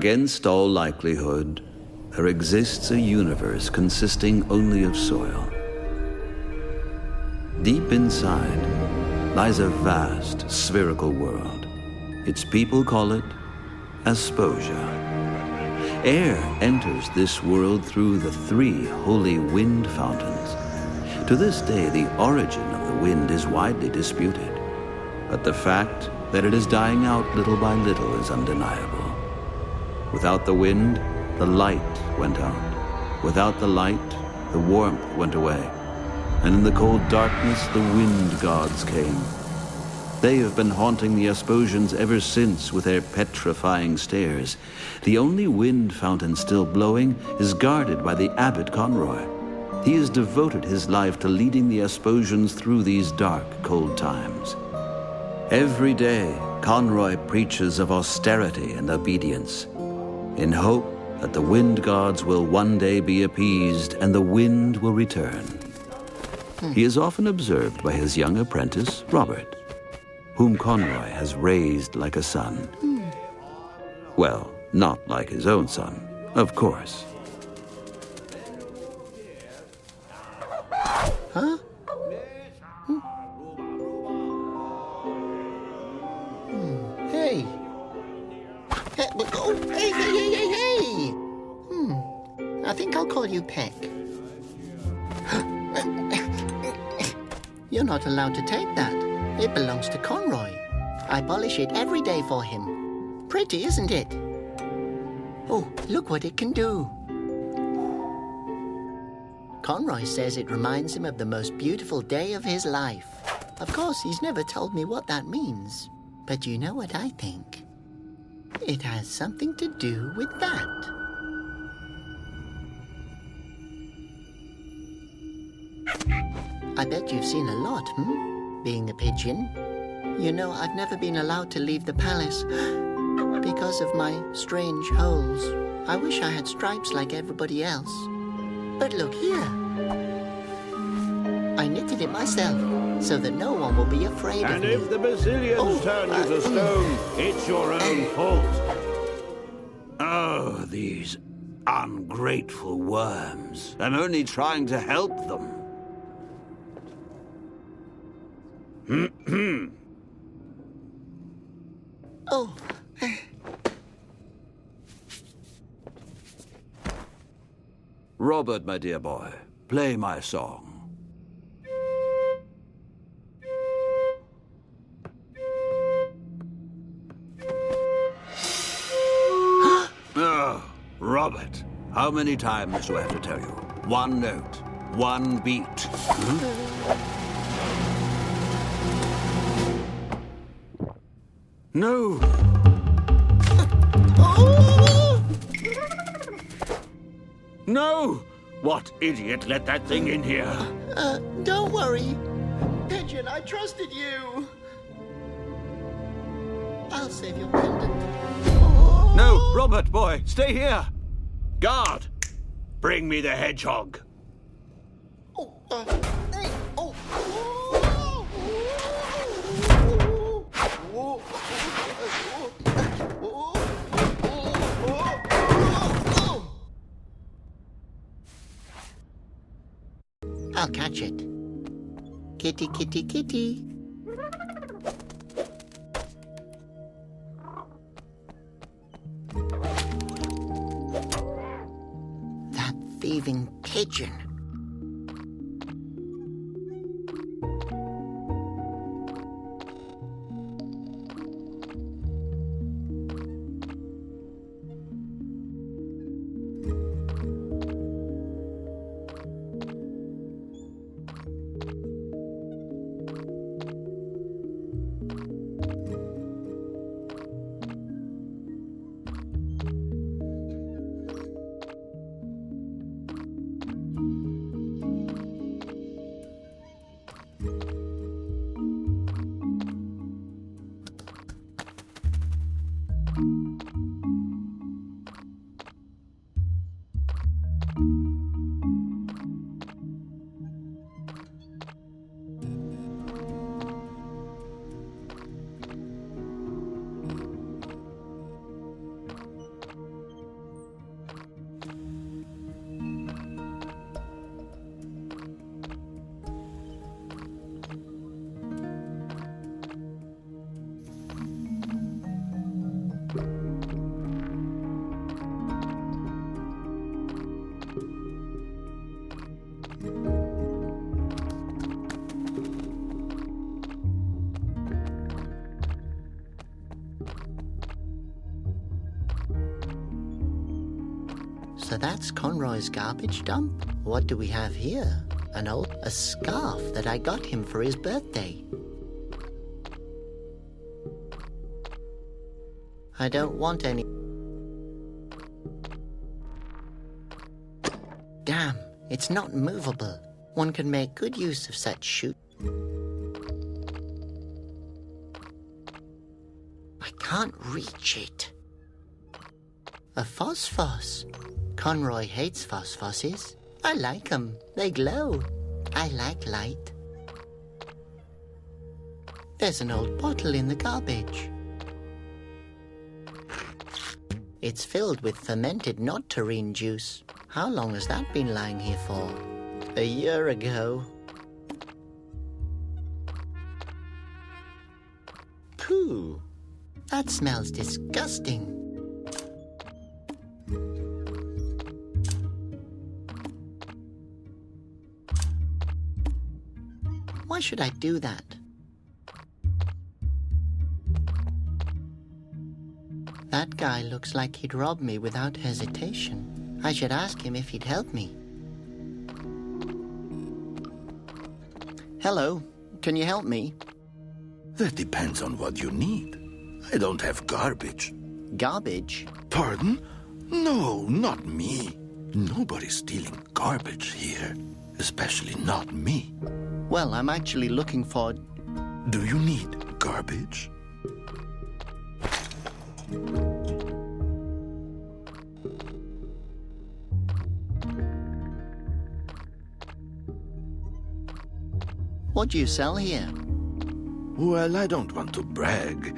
Against all likelihood, there exists a universe consisting only of soil. Deep inside lies a vast spherical world. Its people call it Aspozia. Air enters this world through the 3 holy wind fountains. To this day, the origin of the wind is widely disputed, but the fact that it is dying out little by little is undeniable. Without the wind, the light went out. Without the light, the warmth went away. And in the cold darkness, the wind gods came. They have been haunting the Asposians ever since with their petrifying stares. The only wind fountain still blowing is guarded by the abbot Conroy. He has devoted his life to leading the Asposians through these dark, cold times. Every day, Conroy preaches of austerity and obedience, in hope that the wind gods will one day be appeased and the wind will return. He is often observed by his young apprentice, Robert, whom Conroy has raised like a son. Well, not like his own son, of course. Huh? Hey. Hey. I think I'll call you Peck. You're not allowed to take that. It belongs to Conroy. I polish it every day for him. Pretty, isn't it? Oh, look what it can do. Conroy says it reminds him of the most beautiful day of his life. Of course, he's never told me what that means. But you know what I think? It has something to do with that. I bet you've seen a lot, being a pigeon. You know, I've never been allowed to leave the palace because of my strange holes. I wish I had stripes like everybody else. But look here. I knitted it myself so that no one will be afraid of me. And if the Basilians turn you to stone, it's your own fault. Oh, these ungrateful worms. I'm only trying to help them. Oh. Robert, my dear boy, play my song. Oh, Robert, how many times do I have to tell you? One note, one beat. No! No! What idiot let that thing in here? Don't worry. Pigeon, I trusted you. I'll save your pendant. No, Robert, boy, stay here! Guard! Bring me the hedgehog. I'll catch it. Kitty, kitty, kitty. That thieving pigeon. So that's Conroy's garbage dump? What do we have here? A scarf that I got him for his birthday. I don't want any... Damn, it's not movable. One can make good use of such shoot. I can't reach it. A phosphos. Conroy hates phosphoses. I like them. They glow. I like light. There's an old bottle in the garbage. It's filled with fermented not-terrine juice. How long has that been lying here for? A year ago. Pooh. That smells disgusting. Why should I do that? That guy looks like he'd rob me without hesitation. I should ask him if he'd help me. Hello, can you help me? That depends on what you need. I don't have garbage. Garbage? Pardon? No, not me. Nobody's stealing garbage here. Especially not me. Well, I'm actually looking for... Do you need garbage? What do you sell here? Well, I don't want to brag,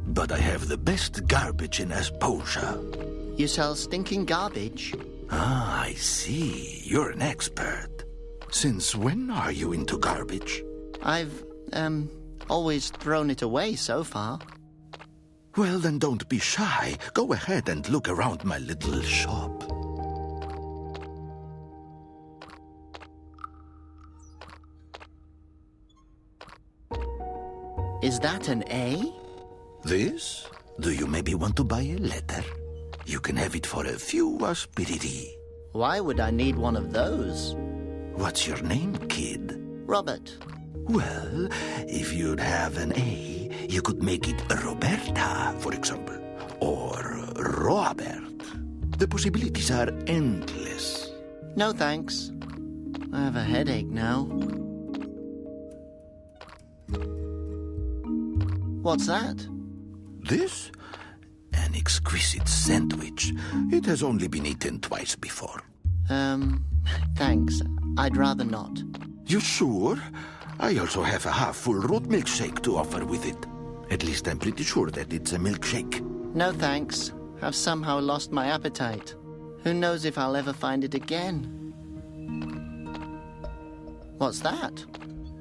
but I have the best garbage in Aspozia. You sell stinking garbage? Ah, I see. You're an expert. Since when are you into garbage? I've, always thrown it away so far. Well, then don't be shy. Go ahead and look around my little shop. Is that an A? This? Do you maybe want to buy a letter? You can have it for a few aspiriti. Why would I need one of those? What's your name, kid? Robert. Well, if you'd have an A, you could make it Roberta, for example. Or Robert. The possibilities are endless. No thanks. I have a headache now. What's that? This? An exquisite sandwich. It has only been eaten twice before. Thanks. I'd rather not. You sure? I also have a half-full root milkshake to offer with it. At least I'm pretty sure that it's a milkshake. No thanks. I've somehow lost my appetite. Who knows if I'll ever find it again? What's that?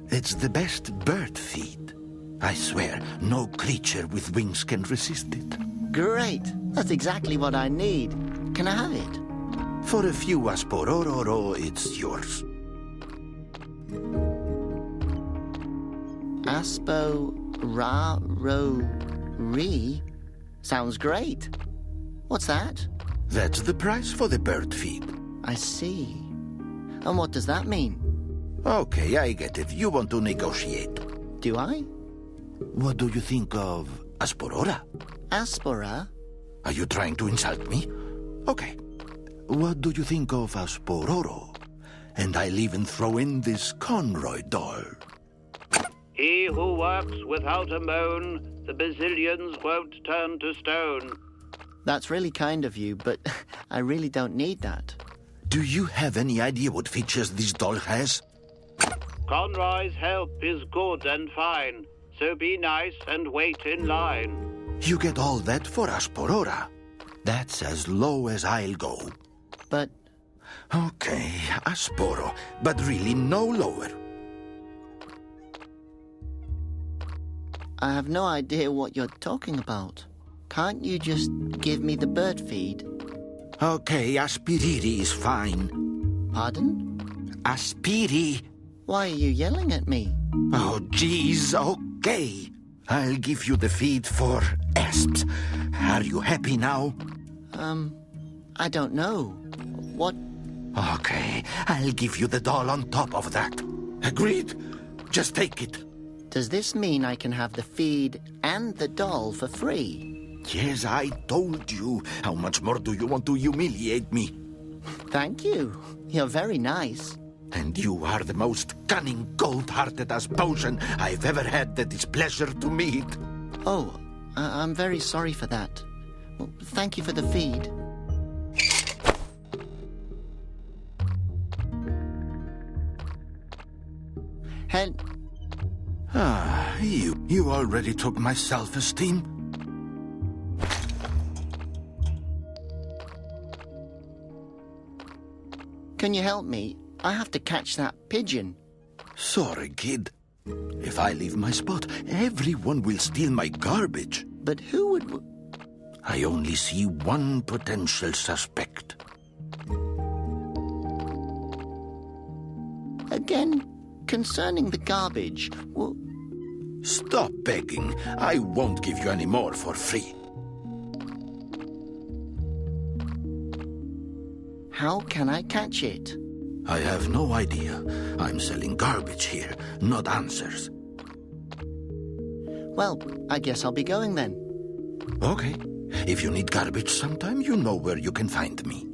It's the best bird feed. I swear, no creature with wings can resist it. Great! That's exactly what I need. Can I have it? For a few aspororo, it's yours. Aspo-ra-ro-re? Sounds great. What's that? That's the price for the bird feed. I see. And what does that mean? Okay, I get it. You want to negotiate. Do I? What do you think of asporora? Aspora? Are you trying to insult me? Okay. What do you think of aspororo? And I'll even throw in this Conroy doll. He who works without a moan, the bazillions won't turn to stone. That's really kind of you, but I really don't need that. Do you have any idea what features this doll has? Conroy's help is good and fine, so be nice and wait in line. You get all that for asporora. That's as low as I'll go. But... Okay, asporo, but really no lower. I have no idea what you're talking about. Can't you just give me the bird feed? Okay, aspiriri is fine. Pardon? Aspiri. Why are you yelling at me? Oh, geez, okay. I'll give you the feed for asps. Are you happy now? I don't know. What? Okay, I'll give you the doll on top of that. Agreed? Just take it. Does this mean I can have the feed and the doll for free? Yes, I told you. How much more do you want to humiliate me? Thank you. You're very nice. And you are the most cunning, cold-hearted Asposian I've ever had the displeasure to meet. Oh, I'm very sorry for that. Well, thank you for the feed. You already took my self-esteem? Can you help me? I have to catch that pigeon. Sorry, kid. If I leave my spot, everyone will steal my garbage. But who would... I only see one potential suspect. Again, concerning the garbage, well... Stop begging. I won't give you any more for free. How can I catch it? I have no idea. I'm selling garbage here, not answers. Well, I guess I'll be going then. Okay. If you need garbage sometime, you know where you can find me.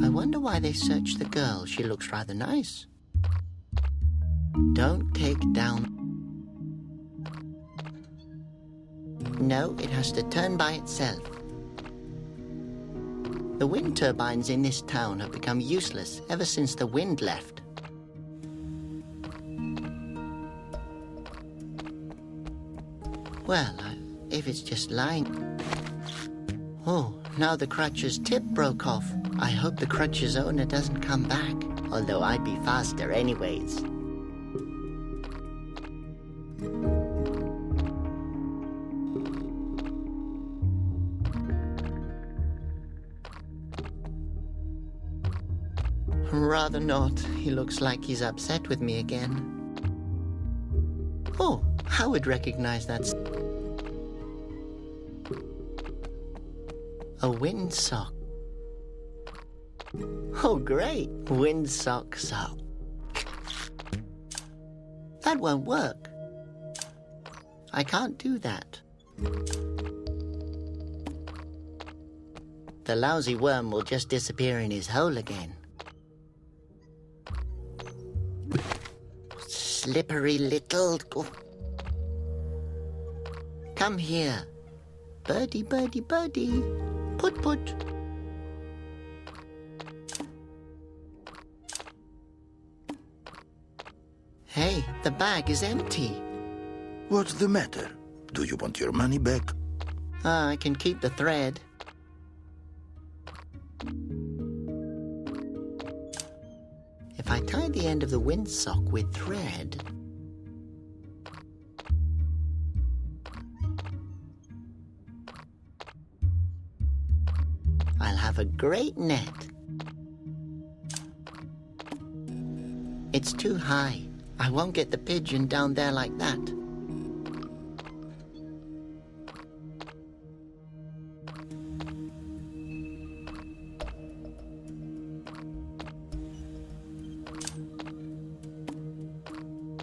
I wonder why they searched the girl. She looks rather nice. Don't take down... No, it has to turn by itself. The wind turbines in this town have become useless ever since the wind left. Well, if it's just lying... Oh, now the crutch's tip broke off. I hope the crutch's owner doesn't come back, although I'd be faster anyways. Rather not. He looks like he's upset with me again. Oh, I would recognize that. A windsock. Oh, great. Windsock sock. That won't work. I can't do that. The lousy worm will just disappear in his hole again. Slippery little... Come here. Birdie, birdie, birdie. Put, put. Hey, the bag is empty. What's the matter? Do you want your money back? I can keep the thread. If I tie the end of the windsock with thread... I'll have a great net. It's too high. I won't get the pigeon down there like that.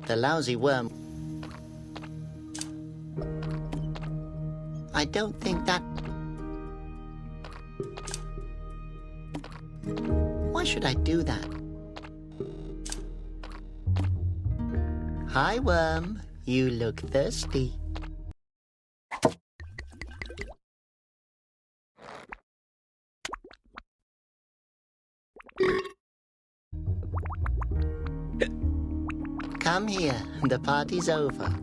The lousy worm. I don't think that... Why should I do that? Hi, worm. You look thirsty. Come here. The party's over.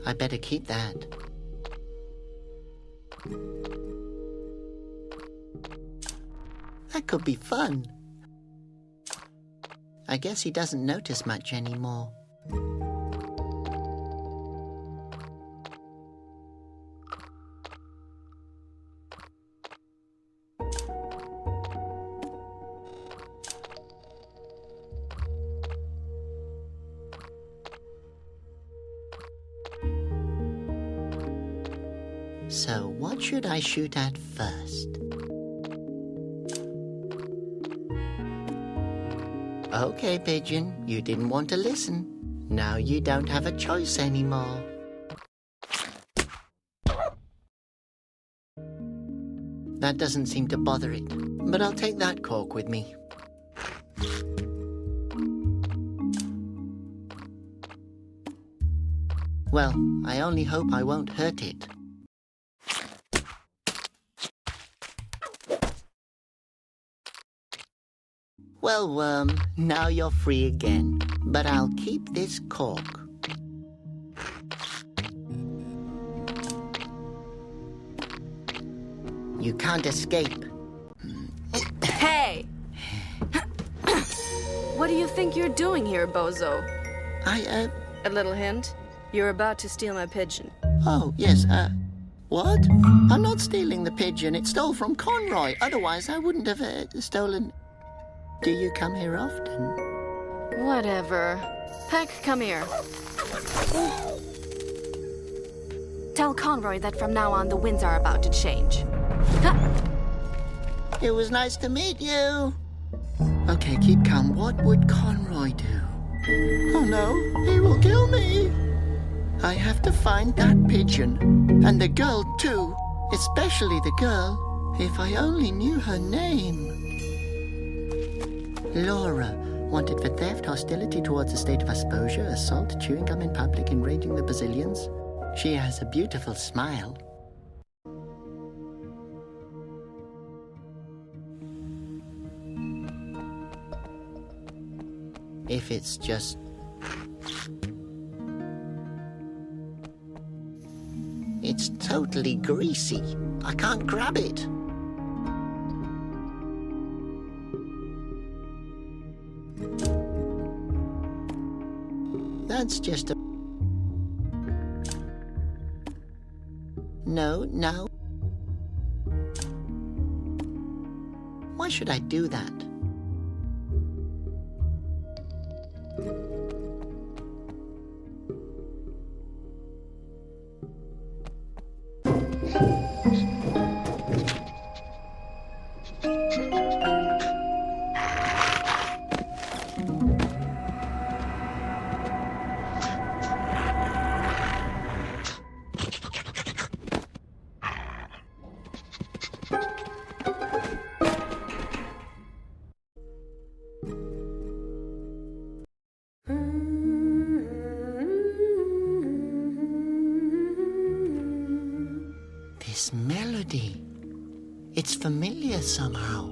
I better keep that. That could be fun. I guess he doesn't notice much anymore. So, what should I shoot at first? Okay, Pigeon, you didn't want to listen. Now you don't have a choice anymore. That doesn't seem to bother it, but I'll take that cork with me. Well, I only hope I won't hurt it. Well, Worm, now you're free again, but I'll keep this cork. You can't escape. Hey! What do you think you're doing here, bozo? A little hint? You're about to steal my pigeon. Oh, yes, what? I'm not stealing the pigeon. It stole from Conroy. Otherwise, I wouldn't have stolen... Do you come here often? Whatever. Peck, come here. Tell Conroy that from now on the winds are about to change. Ha! It was nice to meet you. Okay, keep calm. What would Conroy do? Oh no, he will kill me. I have to find that pigeon. And the girl too. Especially the girl. If I only knew her name. Laura, wanted for theft, hostility towards the state of Aspozia, assault, chewing gum in public, enraging the Brazilians. She has a beautiful smile. If it's just... It's totally greasy. I can't grab it. That's just a... No, no. Why should I do that? This melody. It's familiar somehow.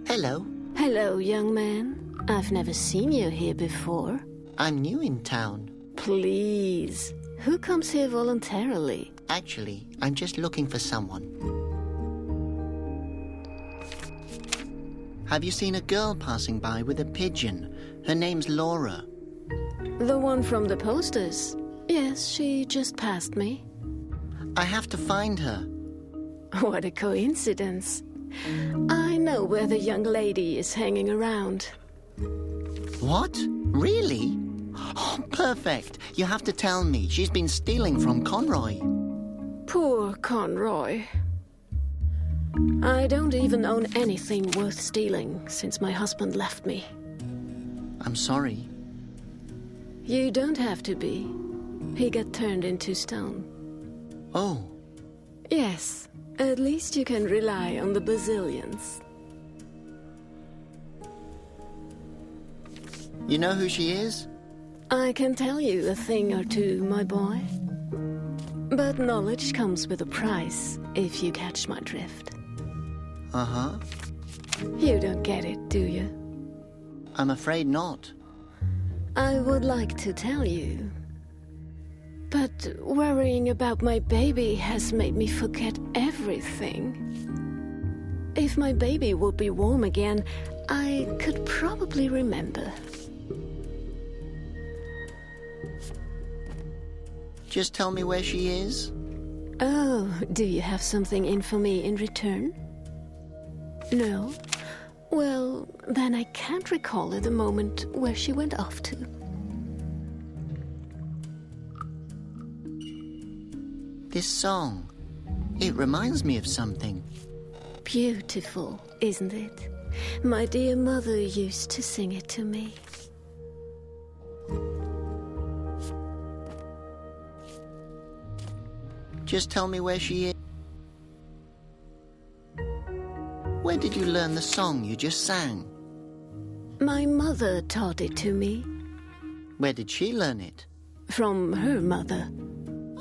Hello. Hello, young man. I've never seen you here before. I'm new in town. Please. Who comes here voluntarily? Actually, I'm just looking for someone. Have you seen a girl passing by with a pigeon? Her name's Laura. The one from the posters? Yes, she just passed me. I have to find her. What a coincidence. I know where the young lady is hanging around. What? Really? Oh, perfect. You have to tell me. She's been stealing from Conroy. Poor Conroy. I don't even own anything worth stealing since my husband left me. I'm sorry. You don't have to be. He got turned into stone. Oh. Yes, at least you can rely on the Brazilians. You know who she is? I can tell you a thing or two, my boy. But knowledge comes with a price, if you catch my drift. Uh-huh. You don't get it, do you? I'm afraid not. I would like to tell you. But worrying about my baby has made me forget everything. If my baby would be warm again, I could probably remember. Just tell me where she is. Oh, do you have something in for me in return? No? Well, then I can't recall at the moment where she went off to. This song, it reminds me of something. Beautiful, isn't it? My dear mother used to sing it to me. Just tell me where she is. Where did you learn the song you just sang? My mother taught it to me. Where did she learn it? From her mother.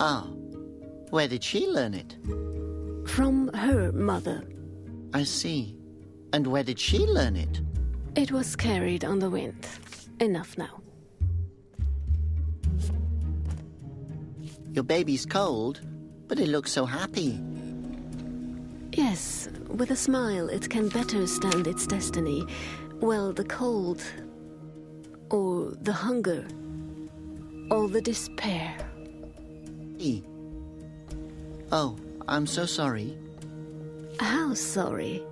Ah, where did she learn it? From her mother. I see. And where did she learn it? It was carried on the wind. Enough now. Your baby's cold, but it looks so happy. Yes, with a smile it can better stand its destiny. Well, the cold, or the hunger, or the despair. Oh, I'm so sorry. How sorry?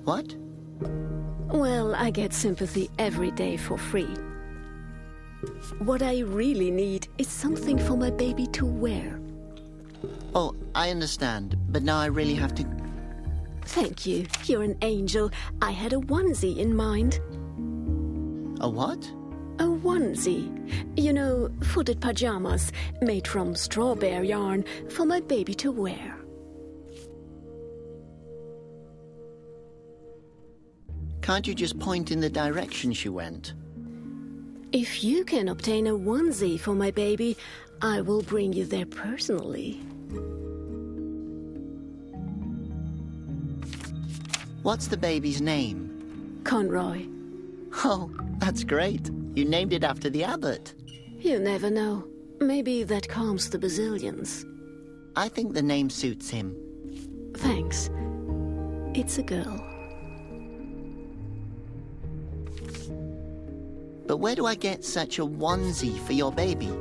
What? Well, I get sympathy every day for free. What I really need is something for my baby to wear. Oh, I understand, but now I really have to... Thank you. You're an angel. I had a onesie in mind. A what? A onesie. You know, footed pajamas made from strawberry yarn for my baby to wear. Can't you just point in the direction she went? If you can obtain a onesie for my baby, I will bring you there personally. What's the baby's name? Conroy. Oh, that's great. You named it after the abbot. You never know. Maybe that calms the Basilians. I think the name suits him. Thanks. It's a girl. But where do I get such a onesie for your baby?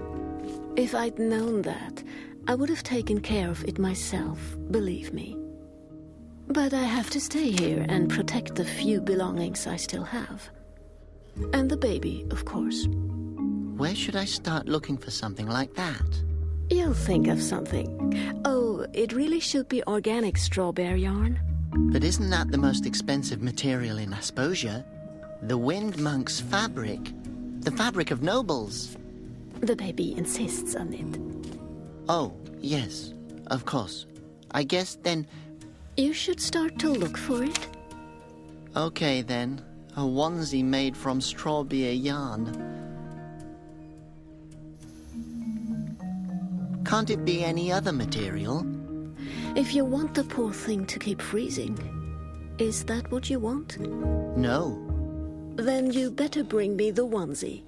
If I'd known that, I would have taken care of it myself, believe me. But I have to stay here and protect the few belongings I still have. And the baby, of course. Where should I start looking for something like that? You'll think of something. Oh, it really should be organic strawberry yarn. But isn't that the most expensive material in Aspozia? The Wind Monk's fabric. The fabric of nobles. The baby insists on it. Oh, yes, of course. I guess then... You should start to look for it. Okay then, a onesie made from strawberry yarn. Can't it be any other material? If you want the poor thing to keep freezing, is that what you want? No. Then you better bring me the onesie.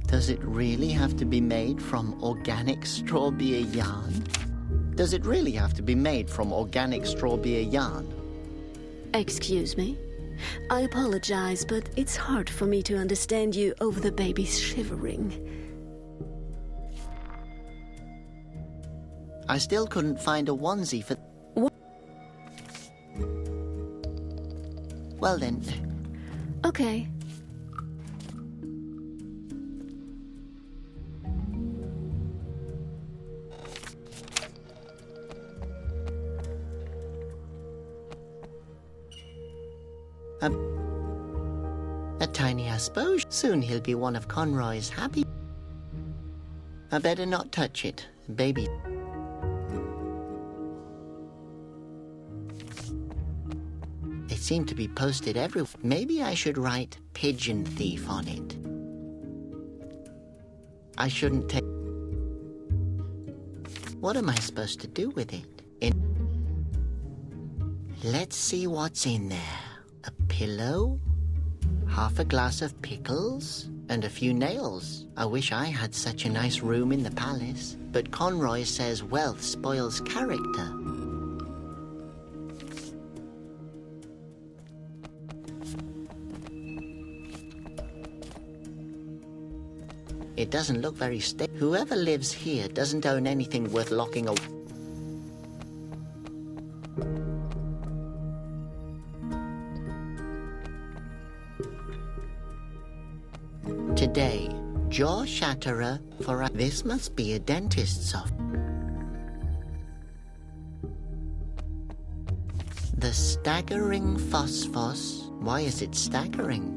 Does it really have to be made from organic strawberry yarn? Does it really have to be made from organic strawberry yarn? Excuse me? I apologize, but it's hard for me to understand you over the baby's shivering. I still couldn't find a onesie for... What? Well then... Okay. A tiny Aspozia. Soon he'll be one of Conroy's happy... I better not touch it, baby. They seem to be posted everywhere. Maybe I should write pigeon thief on it. I shouldn't take... What am I supposed to do with it? Let's see what's in there. A pillow, half a glass of pickles, and a few nails. I wish I had such a nice room in the palace, but Conroy says wealth spoils character. It doesn't look very stable. Whoever lives here doesn't own anything worth locking away. Today, jaw shatterer for a... This must be a dentist's office. The staggering phosphos. Why is it staggering?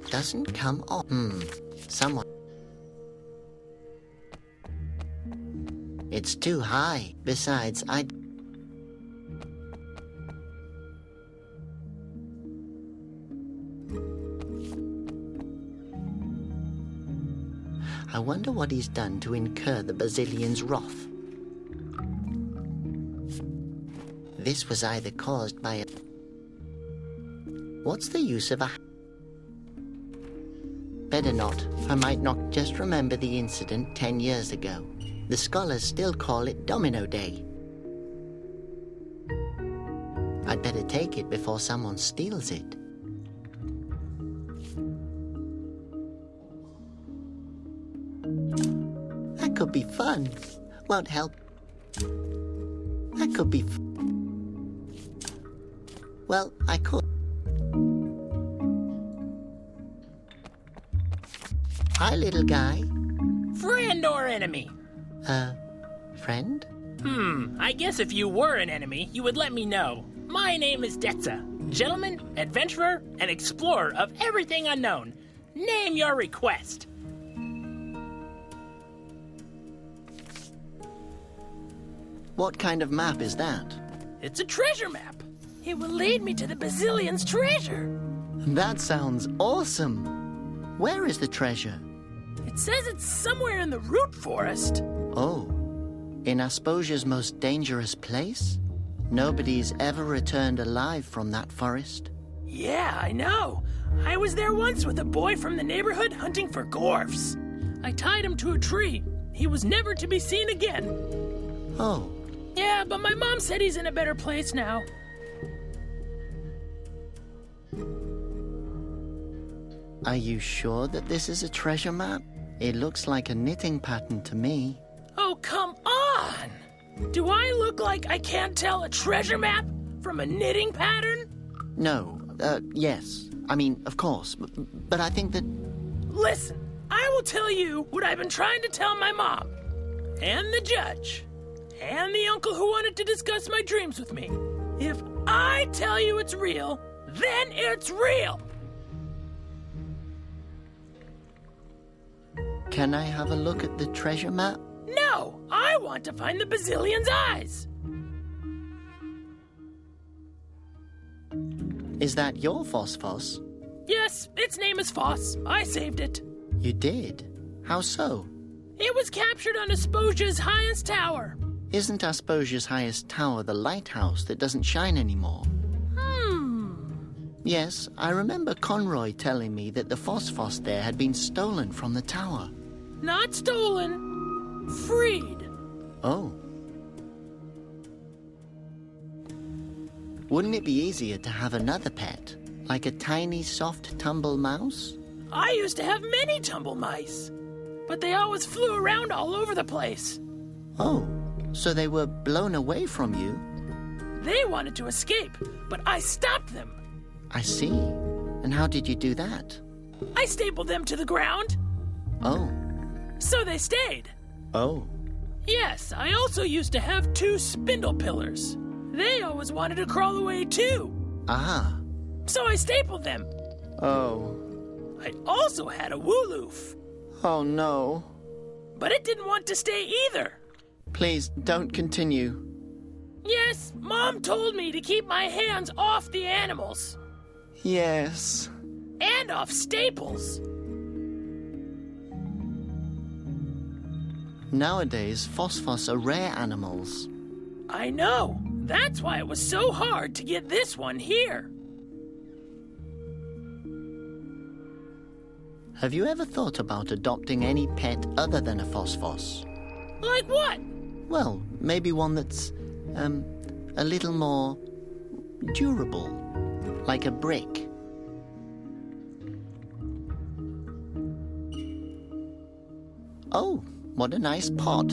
Doesn't come off. Someone. It's too high. Besides, I wonder what he's done to incur the Basilion's wrath. This was either caused by a... What's the use of a... Better not. I might not just remember the incident 10 years ago. The scholars still call it Domino Day. I'd better take it before someone steals it. That could be fun. Won't help. That could be well, I could. Hi, little guy. Friend or enemy? Friend? I guess if you were an enemy, you would let me know. My name is Detza. Gentleman, adventurer, and explorer of everything unknown. Name your request. What kind of map is that? It's a treasure map. It will lead me to the Basilion's treasure. That sounds awesome. Where is the treasure? It says it's somewhere in the root forest. Oh, in Asposia's most dangerous place? Nobody's ever returned alive from that forest. Yeah, I know. I was there once with a boy from the neighborhood hunting for gorfs. I tied him to a tree. He was never to be seen again. Oh. Yeah, but my mom said he's in a better place now. Are you sure that this is a treasure map? It looks like a knitting pattern to me. Oh, come on! Do I look like I can't tell a treasure map from a knitting pattern? No, yes. I mean, of course. But I think that... Listen, I will tell you what I've been trying to tell my mom, and the judge, and the uncle who wanted to discuss my dreams with me. If I tell you it's real, then it's real! Can I have a look at the treasure map? No! I want to find the Basilion's eyes! Is that your Phosphos? Yes, its name is Foss. I saved it. You did? How so? It was captured on Asposia's highest tower. Isn't Asposia's highest tower the lighthouse that doesn't shine anymore? Yes, I remember Conroy telling me that the Phosphos there had been stolen from the tower. Not stolen. Freed. Oh. Wouldn't it be easier to have another pet? Like a tiny, soft tumble mouse? I used to have many tumble mice, but they always flew around all over the place. Oh, so they were blown away from you? They wanted to escape, but I stopped them. I see. And how did you do that? I stapled them to the ground. Oh. So they stayed. Oh. Yes, I also used to have 2 spindle pillars. They always wanted to crawl away too. Ah. So I stapled them. Oh. I also had a wooloof. Oh no. But it didn't want to stay either. Please, don't continue. Yes, Mom told me to keep my hands off the animals. Yes. And off staples. Nowadays, Phosphos are rare animals. I know. That's why it was so hard to get this one here. Have you ever thought about adopting any pet other than a Phosphos? Like what? Well, maybe one that's, a little more durable. Like a brick. Oh, what a nice pot.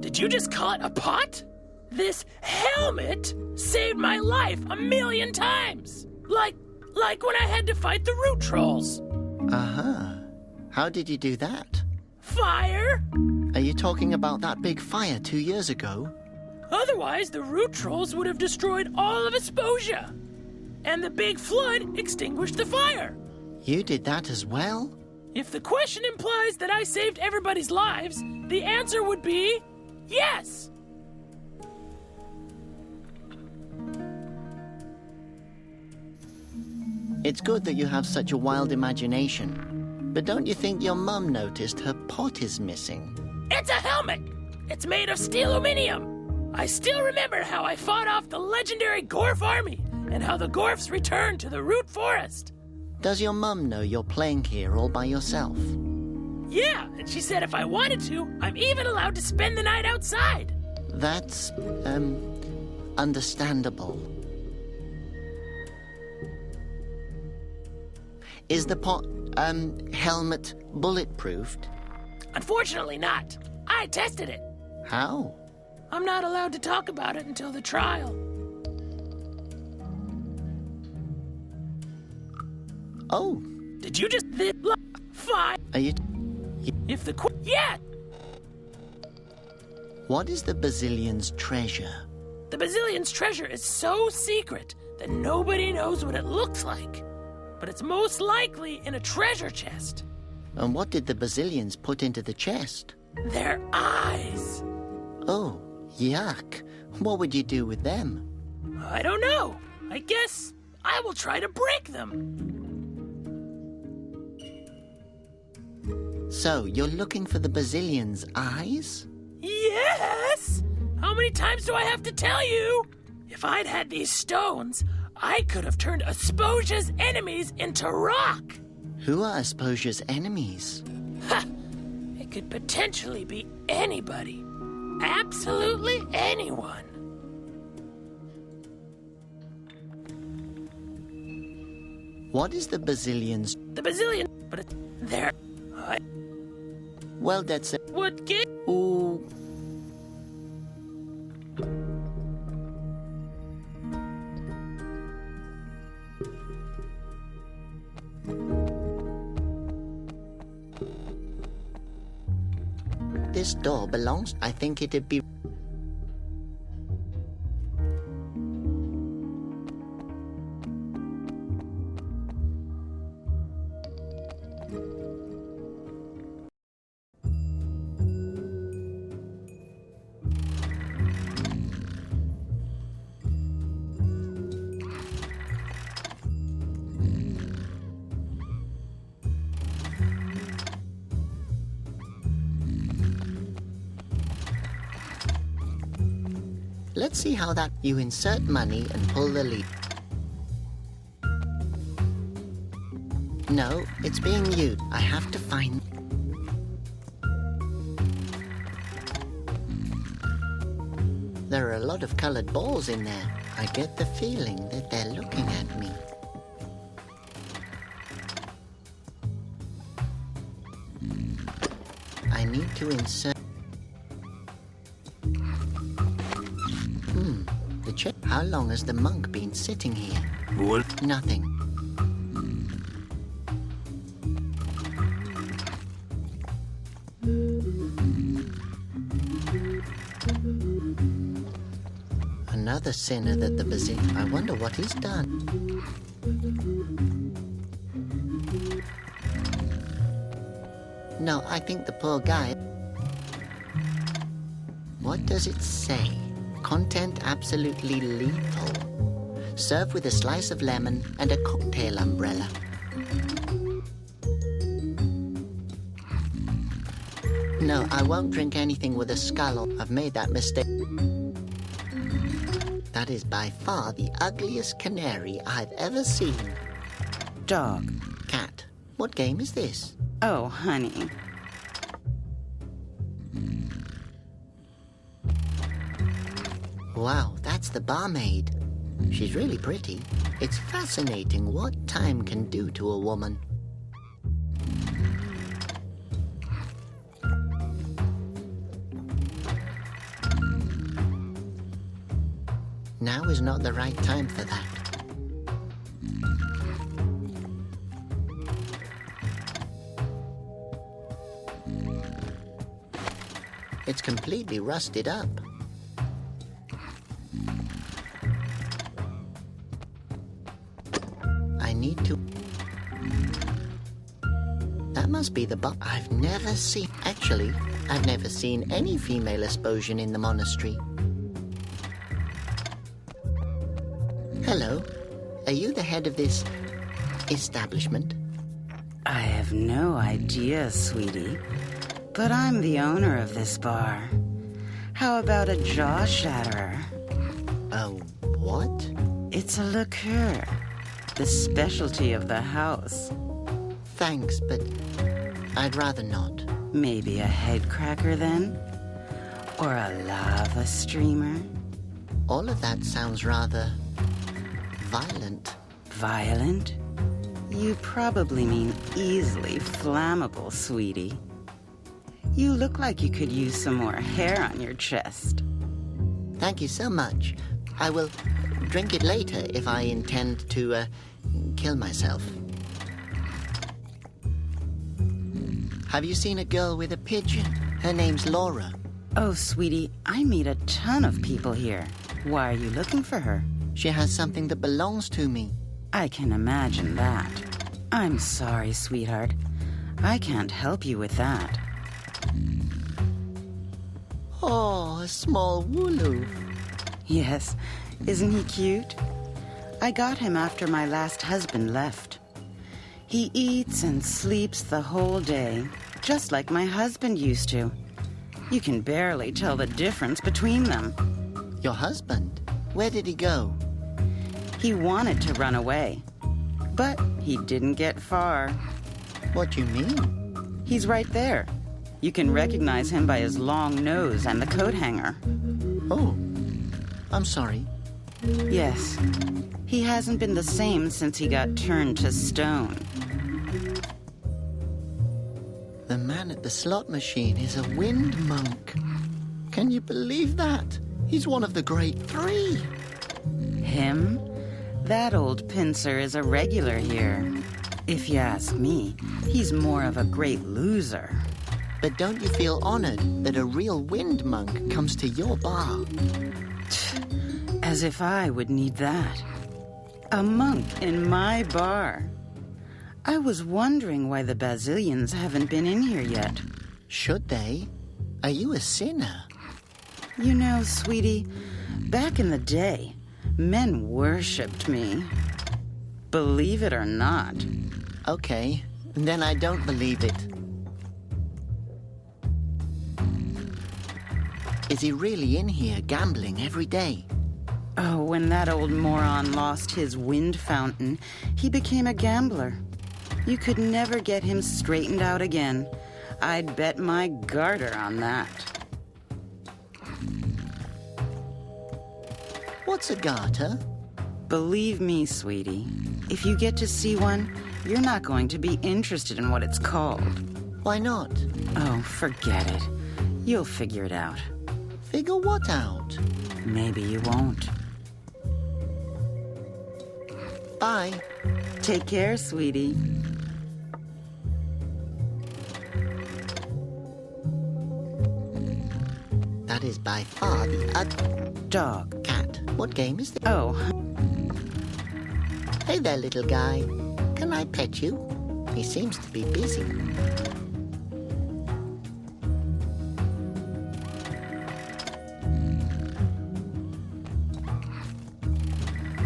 Did you just call it a pot? This helmet saved my life 1,000,000 times. Like when I had to fight the root trolls. Uh-huh. How did you do that? Fire! Are you talking about that big fire 2 years ago? Otherwise, the root trolls would have destroyed all of Aspozia. And the big flood extinguished the fire. You did that as well? If the question implies that I saved everybody's lives, the answer would be yes. It's good that you have such a wild imagination. But don't you think your mum noticed her pot is missing? It's a helmet! It's made of steel aluminium! I still remember how I fought off the legendary Gorf army and how the Gorfs returned to the root forest. Does your mum know you're playing here all by yourself? Yeah, and she said if I wanted to, I'm even allowed to spend the night outside. That's, understandable. Is the pot, helmet bulletproofed? Unfortunately not. I tested it. How? I'm not allowed to talk about it until the trial. Oh. Did you just fire? Are you... If the yeah! What is the Basilion's treasure? The Basilion's treasure is so secret that nobody knows what it looks like. But it's most likely in a treasure chest. And what did the Basilions put into the chest? Their eyes. Oh, yuck. What would you do with them? I don't know. I guess I will try to break them. So, you're looking for the Basilion's eyes? Yes! How many times do I have to tell you? If I'd had these stones, I could have turned Asposia's enemies into rock. Who are Asposia's enemies? Ha! It could potentially be anybody. Absolutely anyone. What is the Basilion's... The Basilion... But it's... There... Well, that's it. What get... Ooh... This door belongs... I think it'd be... Let's see how that... You insert money and pull the lever. No, it's being used. I have to find... There are a lot of colored balls in there. I get the feeling that they're looking at me. I need to insert... How long has the monk been sitting here? What? Nothing. Another sinner that the Basilion... I wonder what he's done. No, I think the poor guy... What does it say? Content absolutely lethal. Serve with a slice of lemon and a cocktail umbrella. No, I won't drink anything with a skull. I've made that mistake. That is by far the ugliest canary I've ever seen. Dog. Cat. What game is this? Oh, honey. Wow, that's the barmaid. She's really pretty. It's fascinating what time can do to a woman. Now is not the right time for that. It's completely rusted up. I need to... That must be the I've never seen... Actually, I've never seen any female Asposian in the monastery. Hello. Are you the head of this establishment? I have no idea, sweetie. But I'm the owner of this bar. How about a jaw shatterer? Oh, what? It's a liqueur. The specialty of the house. Thanks, but I'd rather not. Maybe a head cracker then? Or a lava streamer? All of that sounds rather violent. Violent? You probably mean easily flammable, sweetie. You look like you could use some more hair on your chest. Thank you so much. I will drink it later if I intend to kill myself. Have you seen a girl with a pigeon? Her name's Laura. Oh, sweetie, I meet a ton of people here. Why are you looking for her? She has something that belongs to me. I can imagine that. I'm sorry, sweetheart. I can't help you with that. Oh, a small wooloo. Yes, isn't he cute? I got him after my last husband left. He eats and sleeps the whole day, just like my husband used to. You can barely tell the difference between them. Your husband? Where did he go? He wanted to run away, but he didn't get far. What do you mean? He's right there. You can recognize him by his long nose and the coat hanger. Oh, I'm sorry. Yes, he hasn't been the same since he got turned to stone. The man at the slot machine is a wind monk. Can you believe that? He's one of the great three. Him? That old pincer is a regular here. If you ask me, he's more of a great loser. But don't you feel honored that a real wind monk comes to your bar? As if I would need that. A monk in my bar. I was wondering why the Basilians haven't been in here yet. Should they? Are you a sinner? You know, sweetie, back in the day, men worshipped me. Believe it or not. Okay, then I don't believe it. Is he really in here gambling every day? Oh, when that old moron lost his wind fountain, he became a gambler. You could never get him straightened out again. I'd bet my garter on that. What's a garter? Believe me, sweetie, if you get to see one, you're not going to be interested in what it's called. Why not? Oh, forget it. You'll figure it out. Figure what out? Maybe you won't. Bye. Take care, sweetie. That is by far the Dog. cat. What game is this? Oh. Hey there, little guy. Can I pet you? He seems to be busy.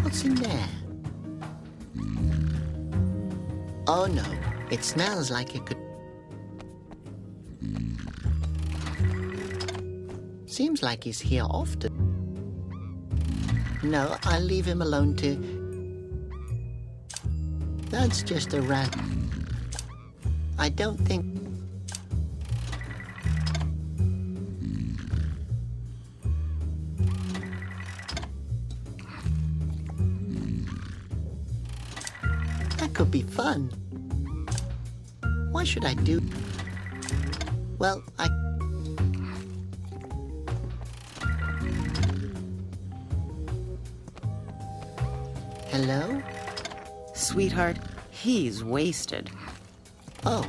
What's in there? Oh no, it smells like it could... Seems like he's here often. No, I'll leave him alone to... That's just a rat. I don't think... That could be fun. Why should I do... Well, I... Hello? Sweetheart, he's wasted. Oh.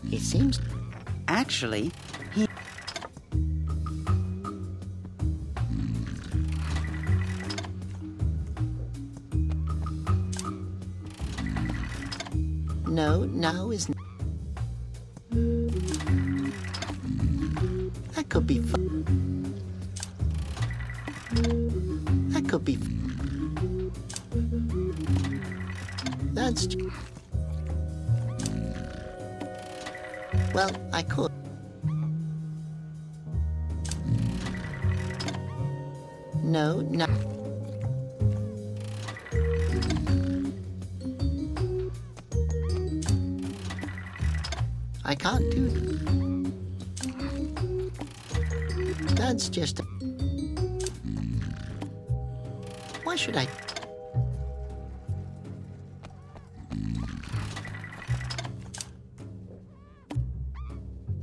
He seems... Actually, he... No, now is... That could be fun. That could be... That's... Well, I could. No, no. I can't do it. That's just... Why should I...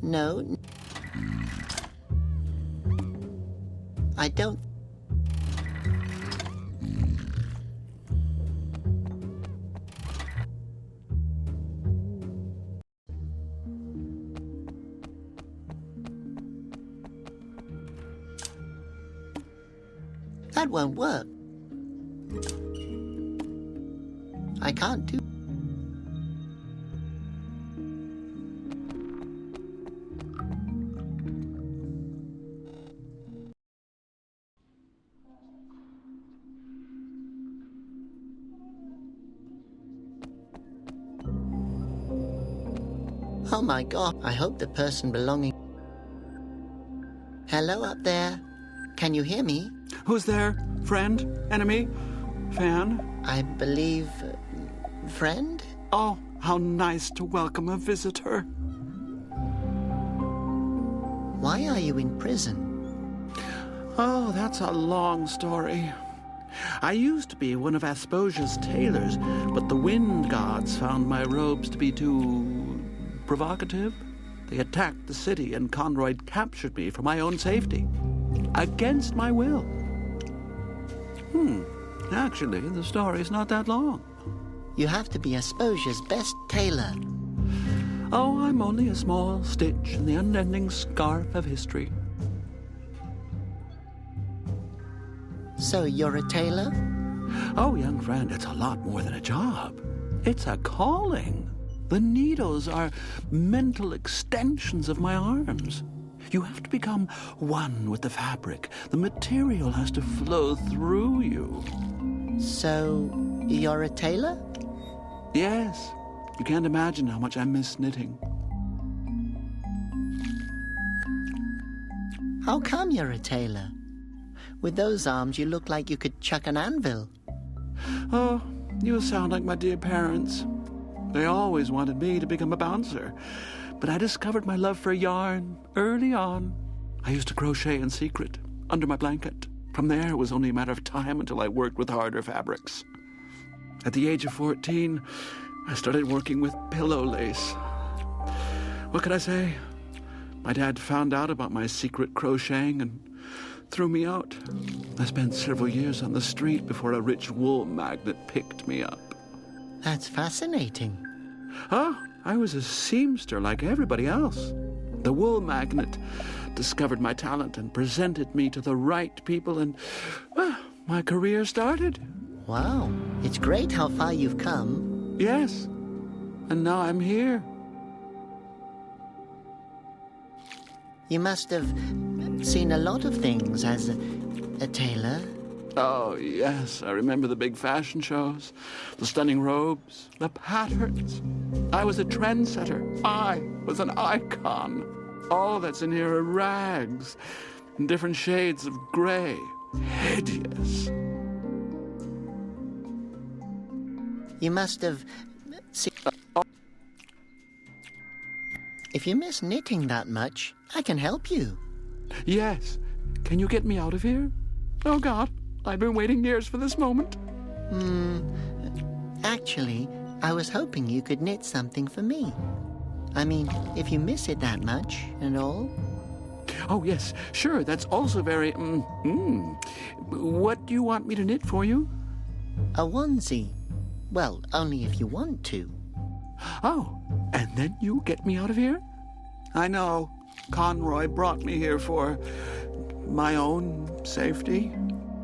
No. I don't... That won't work. I can't do... Oh my God, I hope the person belonging... Hello up there. Can you hear me? Who's there? Friend? Enemy? Fan? I believe... friend? Oh, how nice to welcome a visitor. Why are you in prison? Oh, that's a long story. I used to be one of Asposia's tailors, but the wind gods found my robes to be too... provocative. They attacked the city and Conroy captured me for my own safety. Against my will. Actually, the story's not that long. You have to be Asposia's best tailor. Oh, I'm only a small stitch in the unending scarf of history. So you're a tailor? Oh, young friend, it's a lot more than a job. It's a calling. The needles are mental extensions of my arms. You have to become one with the fabric. The material has to flow through you. So, you're a tailor? Yes. You can't imagine how much I miss knitting. How come you're a tailor? With those arms, you look like you could chuck an anvil. Oh, you sound like my dear parents. They always wanted me to become a bouncer. But I discovered my love for yarn early on. I used to crochet in secret, under my blanket. From there, it was only a matter of time until I worked with harder fabrics. At the age of 14, I started working with pillow lace. What could I say? My dad found out about my secret crocheting and threw me out. I spent several years on the street before a rich wool magnate picked me up. That's fascinating. Oh, I was a seamster like everybody else. The wool magnate discovered my talent and presented me to the right people, and, well, my career started. Wow, it's great how far you've come. Yes, and now I'm here. You must have seen a lot of things as a tailor. Oh, yes, I remember the big fashion shows, the stunning robes, the patterns. I was a trendsetter. I was an icon. All that's in here are rags, in different shades of gray. Hideous. You must have seen... If you miss knitting that much, I can help you. Yes. Can you get me out of here? Oh, God. I've been waiting years for this moment. Actually, I was hoping you could knit something for me. I mean, if you miss it that much and all. Oh, yes, sure. That's also very... What do you want me to knit for you? A onesie. Well, only if you want to. Oh, and then you get me out of here? I know. Conroy brought me here for my own safety.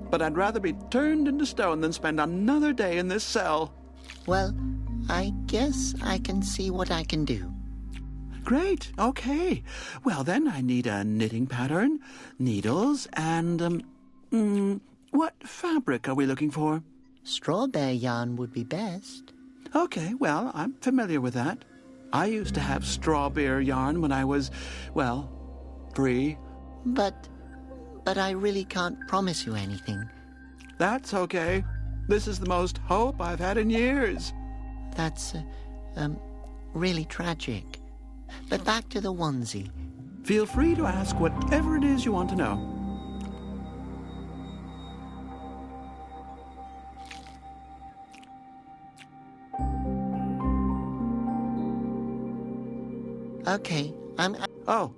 But I'd rather be turned into stone than spend another day in this cell. Well, I guess I can see what I can do. Great, okay. Well, then I need a knitting pattern, needles, and, what fabric are we looking for? Strawberry yarn would be best. Okay, well, I'm familiar with that. I used to have strawberry yarn when I was, well, 3. But I really can't promise you anything. That's okay. This is the most hope I've had in years. That's, really tragic. But back to the onesie. Feel free to ask whatever it is you want to know. Okay, I'm... Oh,